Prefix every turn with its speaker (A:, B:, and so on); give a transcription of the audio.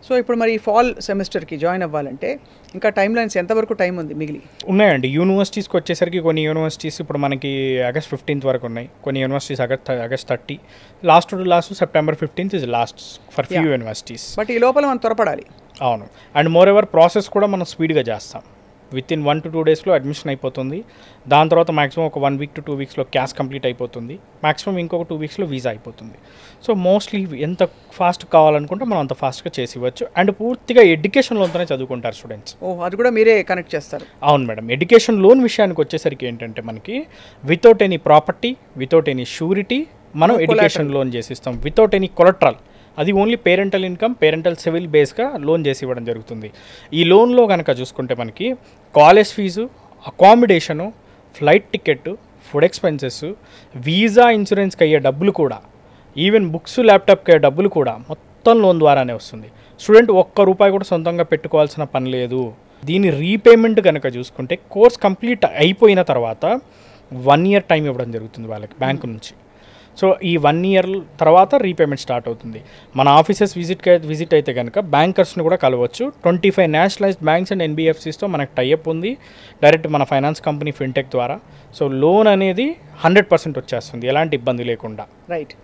A: So ఇప్పుడు మరి fall సెమిస్టర్కి join అవ్వాలంటే ఇంకా టైం లైన్స్ ఎంతవరకు టైం ఉంది మిగిలి?
B: ఉన్నాయండి. యూనివర్సిటీస్కి వచ్చేసరికి కొన్ని యూనివర్సిటీస్ ఇప్పుడు మనకి ఆగస్ట్ 15th వరకు ఉన్నాయి, కొన్ని universities August 30, last September 15th is last for few universities.
A: But ఈ లోపల మనం త్వరపడాలి.
B: అవును, అండ్ మోర్ ఎవర్ ప్రాసెస్ కూడా మనం స్పీడ్గా చేస్తాం. విత్ ఇన్ 1 to 2 daysలో అడ్మిషన్ అయిపోతుంది. దాని తర్వాత మాక్సిమం ఒక 1 week to 2 weeksలో క్యాష్ కంప్లీట్ అయిపోతుంది. మాక్సిమం ఇంకొక 2 weeksలో వీసా అయిపోతుంది. సో మోస్ట్లీ ఎంత ఫాస్ట్ కావాలనుకుంటే మనం అంత ఫాస్ట్గా చేసి ఇవ్వచ్చు. అండ్ పూర్తిగా ఎడ్యుకేషన్ లోన్తోనే చదువుకుంటారు స్టూడెంట్స్.
A: అది కూడా మీరే కనెక్ట్ చేస్తారు?
B: అవును మేడం. ఎడ్యుకేషన్ లోన్ విషయానికి వచ్చేసరికి ఏంటంటే మనకి without any property, without any surety మనం ఎడ్యుకేషన్ లోన్ చేసిస్తాం. Without any collateral. అది only parental income, parental civil బేస్గా లోన్ చేసి ఇవ్వడం జరుగుతుంది. ఈ లోన్లో కనుక చూసుకుంటే మనకి college fee, accommodation, flight ticket, food expenses, visa ఇన్సూరెన్స్కి అయ్యే డబ్బులు కూడా, ఈవెన్ బుక్స్ ల్యాప్టాప్కి అయ్యే డబ్బులు కూడా మొత్తం లోన్ ద్వారానే వస్తుంది. స్టూడెంట్ ఒక్క రూపాయి కూడా సొంతంగా పెట్టుకోవాల్సిన పని లేదు. దీని రీపేమెంట్ కనుక చూసుకుంటే కోర్స్ కంప్లీట్ అయిపోయిన తర్వాత 1 year టైం ఇవ్వడం జరుగుతుంది వాళ్ళకి బ్యాంకు నుంచి. సో ఈ 1 year తర్వాత రీపేమెంట్ స్టార్ట్ అవుతుంది. మన ఆఫీసెస్ విజిట్ అయితే కనుక బ్యాంకర్స్ని కూడా కలవచ్చు. 25 నేషనలైజ్డ్ బ్యాంక్స్ అండ్ ఎన్బిఎఫ్సిస్తో మనకు టైఅప్ ఉంది డైరెక్ట్ మన ఫైనాన్స్ కంపెనీ ఫిన్టెక్ ద్వారా. సో లోన్ అనేది 100% వచ్చేస్తుంది ఎలాంటి ఇబ్బంది లేకుండా.
A: రైట్.